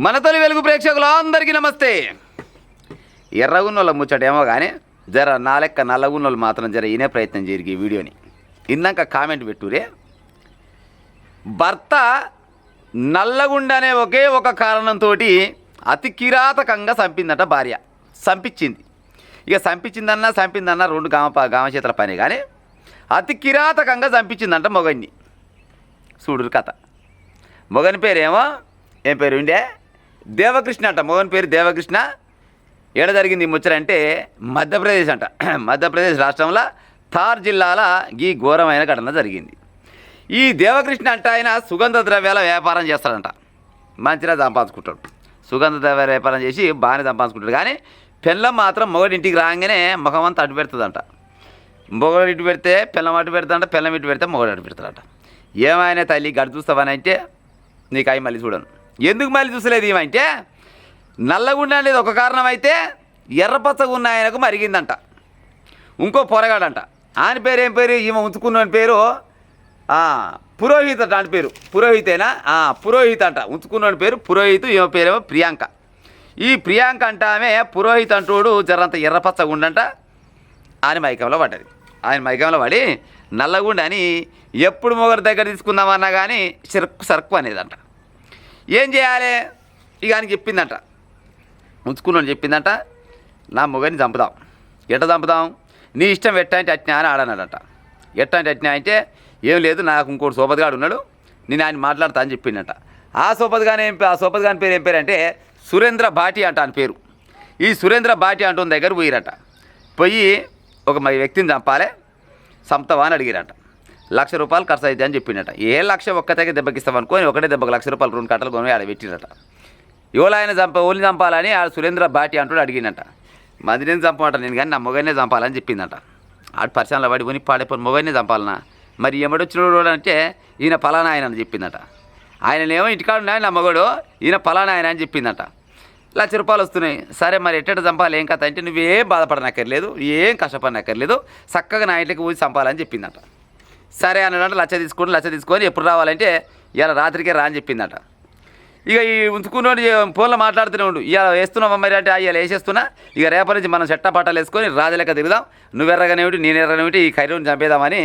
మన తొలి వెలుగు ప్రేక్షకులు అందరికీ నమస్తే. ఎర్రగున్నోళ్ళ ముచ్చటేమో కానీ జర నా లెక్క నల్లగున్నోళ్ళు మాత్రం జర వినే ప్రయత్నం చేయరు ఈ వీడియోని. ఇందాక కామెంట్ పెట్టురే. భర్త నల్లగుండనే ఒకే ఒక కారణంతో అతి కిరాతకంగా చంపిందట భార్య. చంపించింది. ఇక చంపిందన్నా రెండు గామ చేతుల పని కానీ అతి కిరాతకంగా చంపించిందంట మొగన్ని. చూడురు కథ. మొగని పేరేమో ఏం పేరు ఉండే దేవకృష్ణ అంట. మొగని పేరు దేవకృష్ణ. ఏడ జరిగింది ముచ్చరంటే మధ్యప్రదేశ్ అంట. మధ్యప్రదేశ్ రాష్ట్రంలో థార్ జిల్లాల ఈ ఘోరమైన ఘటన జరిగింది. ఈ దేవకృష్ణ అంట ఆయన సుగంధ ద్రవ్యాల వ్యాపారం చేస్తాడంట. మంచిగా సంపాదించుకుంటాడు. సుగంధ ద్రవ్యాల వ్యాపారం చేసి బాగానే సంపాదించుకుంటాడు. కానీ పెళ్ళం మాత్రం మొగడి ఇంటికి రాగానే ముఖం అంతా అడ్డు పెడుతుందంట. మొగడు ఇటు పెడితే పెళ్ళం అడ్డు పెడతాడంట, పెళ్ళం ఇటు పెడితే మొగడు అడ్డు పెడతాడంట. ఏమైనా తల్లి గడి చూస్తావని అంటే నీకు అవి మళ్ళీ చూడను. ఎందుకు మళ్ళీ చూసలేదు ఏమంటే నల్లగుండ అనేది ఒక కారణం అయితే ఎర్రపచ్చగా ఉన్న ఆయనకు మరిగిందంట. ఇంకో పొరగాడంట. ఆయన పేరు ఏం పేరు ఈమె ఉంచుకున్న పేరు పురోహిత్ అంట. ఆయన పేరు పురోహితేనా? పురోహిత్ అంట. ఉంచుకున్న పేరు పురోహిత్. ఈమె పేరేమో ప్రియాంక. ఈ ప్రియాంక అంట ఆమె పురోహిత్ అంటోడు జరంత ఎర్రపచ్చగా ఉండంట. ఆయన మైకంలో పడ్డది. ఆయన మైకంలో పడి నల్లగుండ అని ఎప్పుడు మొగరి దగ్గర తీసుకుందామన్నా కానీ సరుకు అనేదంట. ఏం చేయాలి ఇక అని చెప్పిందంట. ఉంచుకున్నాను చెప్పిందంట, నా మొగని చంపుదాం. ఎట్ట చంపుదాం? నీ ఇష్టం ఎట్ట అంటే అట్నా అని ఆడన్నాడంట. ఎట్ట అంటే అట్నా అంటే ఏం లేదు, నాకు ఇంకోటి సోపతిగాడు ఉన్నాడు, నేను ఆయన మాట్లాడతా అని చెప్పిందంట. ఆ సోపతిగాని పేరు ఏం పేరు అంటే సురేంద్ర భాటి అంట అని పేరు. ఈ సురేంద్ర భాటి అంటున్న దగ్గర పోయిరట. పోయి ఒక వ్యక్తిని చంపాలి, చంపుతావా అని అడిగిరట. ₹1,00,000 ఖర్చు అవుతుంది అని చెప్పిండట. ఏ లక్ష ఒక్కతేగా దెబ్బకిస్తాం అనుకొని ఒకటే దెబ్బకి ₹1,00,000 2 కట్టలు కొని ఆడ పెట్టిరట. ఓళ్ళని చంపాలని ఆ సురేంద్ర భాటి అంటూ అడిగినట. మందిని చంపమంట నేను కానీ నా మొగనే చంపాలని చెప్పిందట. ఆడు పరిశ్రమలో పడి కొని పాడైపోయి మొగనే చంపాలన్నా. మరి ఏమడొచ్చినోడు అంటే ఈయన పలానా ఆయన అని చెప్పిందట. ఆయననేమో ఇంటికాడు ఉన్నాయి నా మొగడు, ఈయన పలానా ఆయన అని చెప్పిందట. ₹1,00,000 వస్తున్నాయి. సరే మరి ఎట్టట చంపాలి ఏం కథ అంటే నువ్వేం బాధపడనక్కర్లేదు, ఏం కష్టపడనక్కర్లేదు, చక్కగా నా ఇంటికి ఊసి చంపాలని చెప్పిందట. సరే అన్నాడంటే లక్ష తీసుకొని ఎప్పుడు రావాలంటే ఇలా రాత్రికే రా అని చెప్పిందట. ఇక ఈ ఉంచుకున్నోడు ఫోన్లో మాట్లాడుతూనే ఉండు. ఇలా వేస్తున్నావా మరి అంటే ఇలా వేసేస్తున్నా, ఇక రేపటి నుంచి మనం చెట్ట పట్టాలు వేసుకొని రాజులెక్క తిరుగుదాం, నువ్వు ఎర్రగానేమిటి నేను ఎర్రగానేమిటి, ఈ ఖైరుని చంపేద్దామని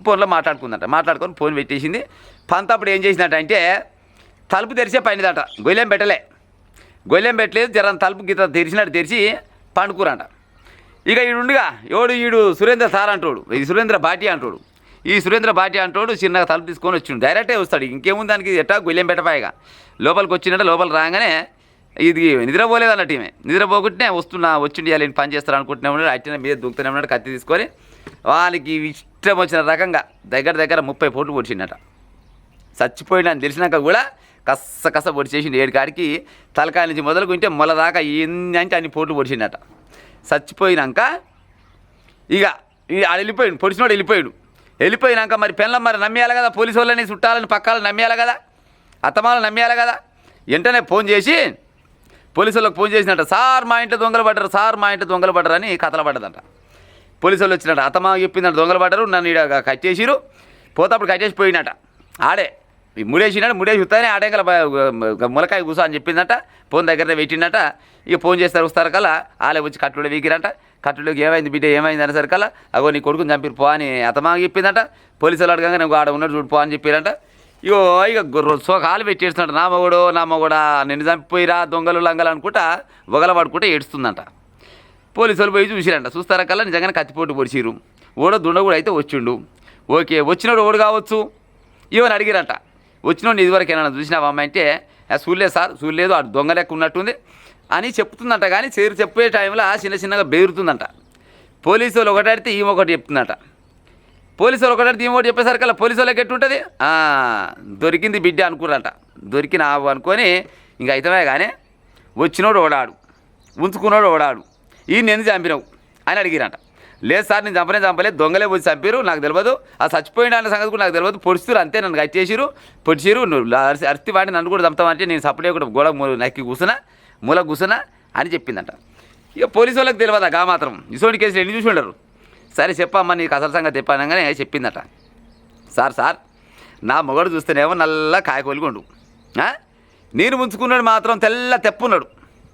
ఫోన్లో మాట్లాడుకొని ఫోన్ పెట్టేసింది. పంతప్పుడు ఏం చేసిందట అంటే తలుపు తెరిచే పైనదట. గొయ్యం పెట్టలేదు, జర తలుపు గీత తెరిచి పండుకురంట. ఇక ఈడుండగా ఈడు సురేంద్ర సార్ అంటాడు, ఈ సురేంద్ర భాటి అంటాడు. ఈ సురేంద్ర భాటి అంటాడు చిన్నగా తలుపు తీసుకొని వచ్చిండు. డైరెక్టే వస్తాడు, ఇంకేముంది దానికి ఎట్టా గొయ్యం పెట్టపాయిగా. లోపలికి వచ్చినట్టు లోపల రాగానే ఇది నిద్రపోలేదు అన్నట్టు. ఈమె నిద్రపోకుంటే వచ్చిండి ఇలా పని చేస్తారు అనుకుంటున్నా ఉన్నాడు. అట్టిన మీద దుంకుతూనే ఉన్నాడు. కత్తి తీసుకొని వాళ్ళకి ఇష్టం వచ్చిన రకంగా దగ్గర 30 పోట్లు పొడిచిండట. చచ్చిపోయినా అని తెలిసినాక కూడా కస్స పొడిచేసిండు. 7 కాడికి తలకాయ నుంచి మొదలుకుంటే మొల దాకా ఎన్ని అంటే అన్ని పోట్లు పొడిచిండట. చచ్చిపోయినాక ఇక వెళ్ళిపోయాడు. పొడిచినోడు వెళ్ళిపోయినాక మరి పెళ్ళం మరి నమ్మేయాలి కదా, పోలీసు వాళ్ళని చుట్టాలని పక్కాలని నమ్మేయాలి కదా, అత్తమాలను నమ్మేయాలి కదా. వెంటనే ఫోన్ చేసి పోలీసు వాళ్ళకి ఫోన్ చేసినట్ట. సార్ మా ఇంట్లో దొంగలు పడ్డారు అని కథలు పడ్డదంట. పోలీసు వాళ్ళు వచ్చినట్ట. అత్తమా చెప్పిందంట దొంగలు పడ్డారు, నన్ను ఇక్కడ కట్టేసిరు, పోతప్పుడు కట్టేసిపోయినట. ఆడే ముడేసి వస్తానే ఆడేకల ములకాయ కూసా అని చెప్పిందట. ఫోన్ దగ్గర పెట్టిందట. ఇక ఫోన్ చేస్తారు వస్తారు కల్లా వాళ్ళే వచ్చి కట్టులో వీకిరంట. కట్టులోకి ఏమైంది బిడ్డ ఏమైంది అనేసరికల్లా అగో నీ కొడుకుని చంపిరు పో అని అతమాగా చెప్పిందట. పోలీసులు అడగంగా నువ్వు ఆడ ఉన్నాడు చూడు పో అని చెప్పారంట. ఇక కాలు పెట్టేస్తున్నాడు. నా మొగడా నిన్ను చంపిపోయిరా దొంగలు లంగలు అనుకుంటా ఒగల పడుకుంటే ఏడుస్తుందంట. పోలీసు వాళ్ళు పోయి చూసిరంట. చూస్తారా కల్లా నిజంగానే కత్తిపోటు పొడిచిరు. దుండ కూడా అయితే వచ్చిండు. ఓకే వచ్చినాడు ఓడు కావచ్చు ఇవని అడిగిరంట. వచ్చినోడు ఇదివరకు ఏమన్నా చూసినావా అమ్మ అంటే చూడలేదు సార్, చూడలేదు, అటు దొంగ లెక్క ఉన్నట్టుంది అని చెప్తుందంట. కానీ చెప్పే టైంలో చిన్నగా బెదురుతుందంట. పోలీసు వాళ్ళు ఒకటి అడిగితే ఈమె ఒకటి చెప్తుందట. పోలీసు వాళ్ళు ఒకటి అడిగితే ఈమె ఒకటి చెప్పేసరికల్లా పోలీసు వాళ్ళకి ఎట్టుంటుంది, దొరికింది బిడ్డ అనుకున్నారంట. దొరికినావు అనుకొని ఇంక అయితమే కానీ వచ్చినోడు ఓడాడు, ఉంచుకున్నాడు ఓడాడు, ఈ నేను చంపినావు అని అడిగిరంట. లేదు సార్ నేను చంపలేదు, దొంగలే వచ్చి చంపారు, నాకు తెలియదు, ఆ చచ్చిపోయిన అన్న సంగతి కూడా నాకు తెలియదు, పొడిచిరు అంతే, నన్ను పొడిచిరు, నువ్వు అరిసి వాడి నన్ను కూడా చంపుతామంటే నేను సపడే కూడా గోడ నక్కి మూల కూసునా అని చెప్పిందంట. ఇక పోలీసు వాళ్ళకి తెలియదా గా మాత్రం ఇసోటి కేసులు ఎన్ని చూసి ఉండరు. సరే చెప్పమ్మా నీకు అసలు సంగతి చెప్పానగానే చెప్పిందట. సార్ నా మొగడు చూస్తేనేమో నల్ల కాయకొలిగొండు, నేను ఉంచుకున్నాడు మాత్రం తెల్ల తెప్పున్నాడు,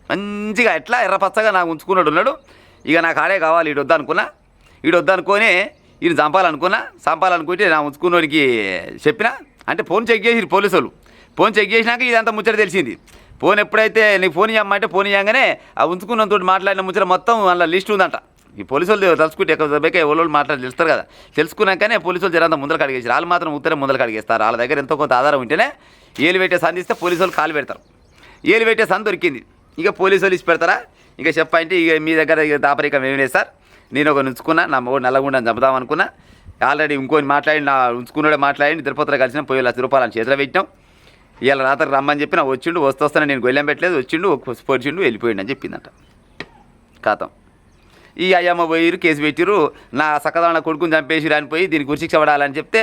మంచిగా ఎట్లా ఎర్రపచ్చగా నాకు ఉంచుకున్నాడు ఉన్నాడు. ఇక నాకు ఆడే కావాలి, ఈడు వద్దనుకొని ఈయన చంపాలనుకుంటే నా ఉంచుకున్నోడికి చెప్పిన అంటే ఫోన్ చెక్ చేసి పోలీసు వాళ్ళు ఫోన్ చెక్ చేసినాక ఇదంతా ముచ్చట తెలిసింది. ఫోన్ ఎప్పుడైతే నీకు ఫోన్ ఇవ్వమంటే ఫోన్ ఇవ్వగానే ఆ ఉంచుకున్నంతో మాట్లాడిన ముచ్చట మొత్తం అలా లిస్ట్ ఉందంట. ఈ పోలీసు వాళ్ళు తలుచుకుంటే ఎక్కడ ఎవరు మాట్లాడి తెలుస్తారు కదా, తెలుసుకున్నాకనే పోలీసు వాళ్ళు జరంతా ముందర కడిగేసారు. వాళ్ళు మాత్రం ఉత్తరం ముందర కడిగేస్తారు. వాళ్ళ దగ్గర ఎంతో కొంత ఆధారం ఉంటేనే ఏలు పెట్టే సంధిస్తే పోలీసు వాళ్ళు కాలు పెడతారు. ఏలు పెట్టే సంధి దొరికింది. ఇక పోలీసు వాళ్ళు ఇచ్చి పెడతారా? ఇక చెప్పంటే ఇక మీ దగ్గర ఇక దాపరికం ఏమి లేదు సార్, నేను ఒక ఉంచుకున్నా, నా మొగుడు నల్లగుండని చంపుదాం అనుకున్నా, ఆల్రెడీ ఇంకొని మాట్లాడి నా ఉంచుకున్నాడే మాట్లాడి తిరుపతిలో కలిసిన పోయి ₹1,00,000 అని చేతిలో పెట్టినాం. ఇవాళ రాత్రి రమ్మని చెప్పి నా వచ్చిండు, వస్తాను నేను గొల్లెం పెట్టలేదు, వచ్చిండు పొడిచిండు వెళ్ళిపోయిండు అని చెప్పిందంట. ఖాతం ఈ అయ్యమ్మ పోయిరు, కేసు పెట్టిరు, నా సకదాన కొడుకుని చంపేసిరు అని పోయి దీనికి ఉరిశిక్ష పడాలని చెప్తే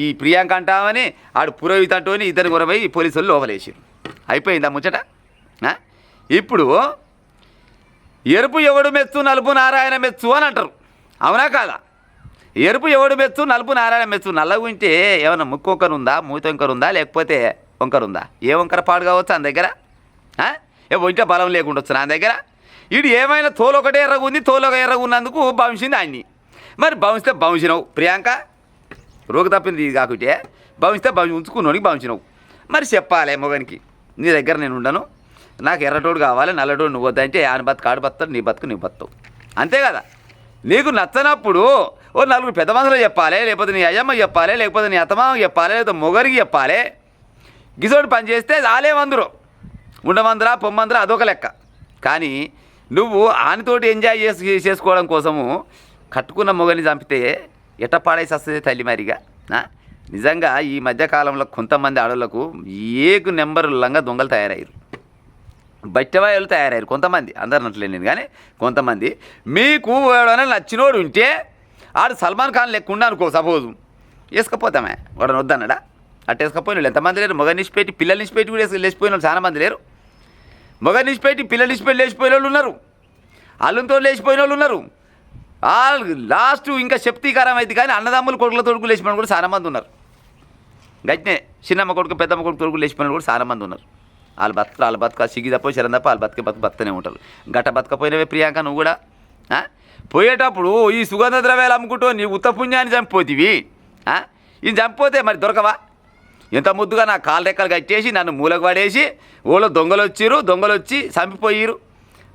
ఈ ప్రియాంక అంటామని ఆడు పురోహిత అంటోని ఇద్దరు కొరపోయి పోలీసు వాళ్ళు లోపలేసారు. అయిపోయిందా ముచ్చట? ఇప్పుడు ఎరుపు ఎవడు మెచ్చు నలుపు నారాయణ మెచ్చు అని అంటారు, అవునా కాదా? ఎరుపు ఎవడు మెచ్చు నలుపు నారాయణ మెచ్చు. నల్లగా ఉంటే ఏమన్నా ముక్కు వంకర ఉందా, మూతి వంకర ఉందా, లేకపోతే వంకర ఉందా? ఏ వంకర పాడు కావచ్చు నా దగ్గర? ఒంటే బలం లేకుండా వచ్చు నా దగ్గర. వీడు ఏమైనా తోలొకటే ఎర్రగా ఉంది, తోలొక ఎర్రగా ఉన్నందుకు భవించింది ఆయన్ని. మరి భవిస్తే భవించినవు ప్రియాంక, రోగ తప్పింది ఇది కాకుంటే భవిస్తే ఉంచుకున్నోనికి భవించినవు. మరి చెప్పాలి మొగనికి, నీ దగ్గర నేను ఉండను, నాకు ఎర్రటోడు కావాలి, నల్లటోడు నువ్వు వద్దంటే ఆయన బతుకు ఆడు బతాడు, నీ బతుకు నీ బతావు, అంతే కదా? నీకు నచ్చనప్పుడు ఓ నలుగురు పెద్ద మనుషులు చెప్పాలి, లేకపోతే నీ అయ్యమ్మ చెప్పాలి, లేకపోతే నీ అత్తమామ చెప్పాలి, లేకపోతే మొగరికి చెప్పాలి. గిసోడు పని చేస్తే చాలేమందరూ ఉండమందరా పొమ్మందరా అదొక లెక్క. కానీ నువ్వు ఆయనతోటి ఎంజాయ్ చేసుకోవడం కోసము కట్టుకున్న మొగని చంపితే ఎట్ట పాడేసి వస్తుంది తల్లి మరిగా. నిజంగా ఈ మధ్యకాలంలో కొంతమంది ఆడవాళ్ళకు ఏకు నెంబర్లంగా దొంగలు తయారయ్యారు, బట్టవాళ్ళు తయారయ్యారు కొంతమంది, అందరు నట్లేదు నేను కానీ కొంతమంది. మీకు ఎవడైనా నచ్చినోడు ఉంటే ఆడు సల్మాన్ ఖాన్ లెక్కుండా అనుకో, సపోజు వేసుకపోతామే, వాడని వద్దన్నాడా? అట్ట వేసుకపోయిన వాళ్ళు ఎంతమంది లేరు? మొగ నిష్పెట్టి పిల్లలు నిష్పెట్టి కూడా లేచిపోయిన వాళ్ళు చాలా మంది లేరు. మొగ నిష్పెట్టి పిల్లలు నిష్పెట్టి లేచిపోయిన వాళ్ళు ఉన్నారు, అల్లుతో లేచిపోయిన వాళ్ళు ఉన్నారు. లాస్ట్ ఇంకా శక్తికారం అయితే కానీ అన్నదమ్ములు కొడుకుల తొడుగు లేచిపోయిన కూడా చాలా మంది ఉన్నారు. గట్టినే చిన్నమ్మ కొడుకు పెద్దమ్మ కొడుకు తొడుగు లేచిపోయిన కూడా చాలా మంది ఉన్నారు. వాళ్ళ బతుక సిగ్గి తప్ప శరం తప్ప వాళ్ళు బతుకుతూనే ఉంటారు. గట్ట బతకపోయినవే ప్రియాంక నువ్వు కూడా. పోయేటప్పుడు ఈ సుగంధ ద్రవ్యాలు అమ్ముకుంటూ నీ ఉత్తపుణ్యాన్ని చంపిపోతివి. ఇది చంపిపోతే మరి దొరకవా? ఎంత ముద్దుగా నా కాలు రెక్కలు కట్టేసి నన్ను మూలకు పడేసి ఓలో దొంగలు వచ్చి చంపిపోయిరు.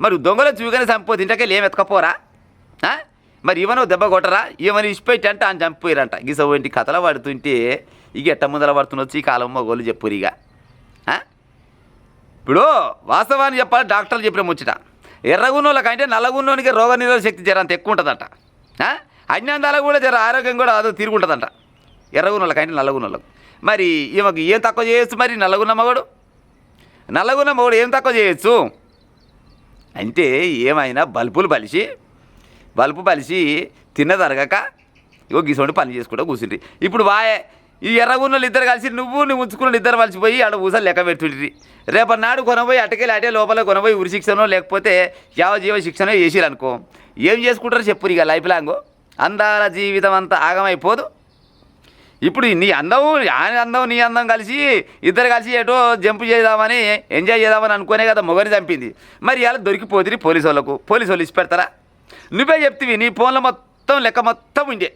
మరి దొంగలు వచ్చి ఇవిగానే చంపిపోతే ఇంటకెళ్ళి ఏం ఎత్తకపోరా? మరి ఇవనో దెబ్బ కొట్టరా? ఇవని ఇచ్చిపెట్టి అంటే ఆయన చంపిపోయారంట. గిసవంటి కథలు పడుతుంటే ఇక ఎట్ట ముందర పడుతుండొచ్చు ఈ కాలం మగోళ్ళు చెప్పురు. ఇక ఇప్పుడు వాస్తవాన్ని చెప్పాలి, డాక్టర్లు చెప్పిన ముచ్చట, ఎర్రగున్నోళ్ళకంటే నల్లగున్నోనికి రోగ నిరోధక శక్తి జర అంత ఎక్కువ ఉంటుందంట. అజ్ఞానాలకు కూడా జర ఆరోగ్యం కూడా అదో తిరుగుంటుందంట ఎర్రగున్నోళ్ళకంటే నల్లగున్నోళ్ళకు. మరి ఈమెకు ఏం తక్కువ చేయొచ్చు? మరి నల్లగున్న మగడు ఏం తక్కువ చేయొచ్చు అంటే ఏమైనా బల్బు బలిసి తిన్నదరగక ఇగో గీసోండి పని చేసుకుంటూ కూర్చుండ్రి. ఇప్పుడు ఈ ఎర్రగున్నోళ్ళు ఇద్దరు కలిసి నువ్వు ఉంచుకున్న ఇద్దరు కలిసిపోయి ఆడ ఊసలు లెక్క పెడుతుండ్రి. రేపటి నాడు కొనబోయి అటకెళ్ళి అటే లోపల కొనబోయి ఉరి శిక్షణో లేకపోతే యావజీవ శిక్షణో చేసిరనుకో, ఏం చేసుకుంటారో చెప్పురు. ఇక లైఫ్ లాంగ్ అందాల జీవితం అంతా ఆగమైపోదు. ఇప్పుడు నీ అందం ఆయన అందం నీ అందం కలిసి ఇద్దరు కలిసి ఏటో జంపు చేద్దామని ఎంజాయ్ చేద్దామని అనుకునే కదా మొగని చంపింది. మరి ఇలా దొరికిపోతుంది పోలీసు వాళ్ళు ఇచ్చి పెడతారా? నువ్వే చెప్తివి, నీ ఫోన్లో మొత్తం లెక్క మొత్తం ఉండే,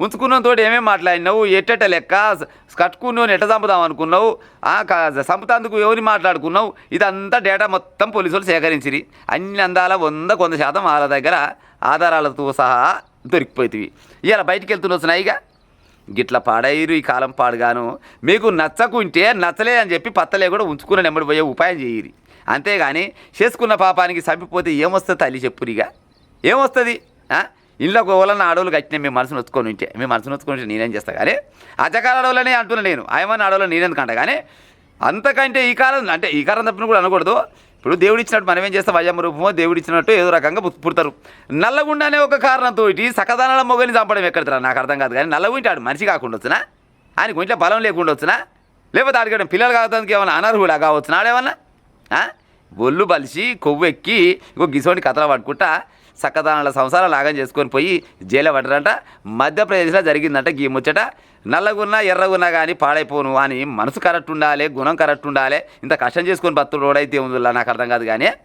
ఉంచుకున్నతో ఏమేమి మాట్లాడినావు, ఎట్టెట్ట లెక్క కట్టుకున్నావు, ఎట్ట చంపుదాం అనుకున్నావు, చంపుతందుకు ఎవరిని మాట్లాడుకున్నావు, ఇదంతా డేటా మొత్తం పోలీసు వాళ్ళు సేకరించిరి. అన్ని అందాల 100% వాళ్ళ దగ్గర ఆధారాలతో సహా దొరికిపోతుంది. ఇలా బయటికి వెళ్తుండొచ్చున్నాయి. ఇక గిట్ల పాడయ్యారు ఈ కాలం పాడుగాను. మీకు నచ్చకుంటే నచ్చలే అని చెప్పి పత్తలే కూడా ఉంచుకున్న నెమ్మడి పోయే ఉపాయం చేయరు. అంతేగాని చేసుకున్న పాపానికి చంపిపోతే ఏమొస్తుంది తల్లి చెప్పురు? ఇక ఏమొస్తుంది? ఇంట్లో గోవలన్న ఆడవాళ్ళు కట్టినా మీ మనసు నొచ్చుకొని ఉంటే నేనేం చేస్తా కానీ అజకాల ఆడవాళ్ళనే అంటున్నా నేను, ఆయమన్న ఆడవాళ్ళు నేనెందుకంట. కానీ అంతకంటే ఈ కాలం తప్పిన కూడా అనకూడదు. ఇప్పుడు దేవుడు ఇచ్చినట్టు మనం ఏం చేస్తాం, అయ్యమ్మ రూపమో దేవుడు ఇచ్చినట్టు ఏదో రకంగా పుడతారు. నల్లగుండానే ఒక కారణంతో సకదానాల మొగని చంపడం ఎక్కడతారా నాకు అర్థం కాదు. కానీ నల్లగుంటాడు మనిషి కాకుండా వచ్చినా, ఆయనకు ఇంట్లో బలం లేకుండా వచ్చినా, లేకపోతే ఆడికి పిల్లలు కావడానికి ఏమన్నా అనర్హుడా కావచ్చునా? ఆడేమన్నా ఒళ్ళు బలిసి కొవ్వు ఎక్కి ఇంకో గిసోని కథలు పట్టుకుంటా చక్కదానాల సంసారం లాగం చేసుకొని పోయి జైలు పడ్డారంట. మధ్యప్రదేశ్లో జరిగిందంట గీ ముచ్చట. నల్లగున్నా ఎర్రగున్నా కానీ పాడైపోను అని మనసు కరెక్ట్ ఉండాలి, గుణం కరెక్ట్ ఉండాలి. ఇంత కష్టం చేసుకొని బతుడు రోడైతే ఉందిలా నాకు అర్థం కాదు కానీ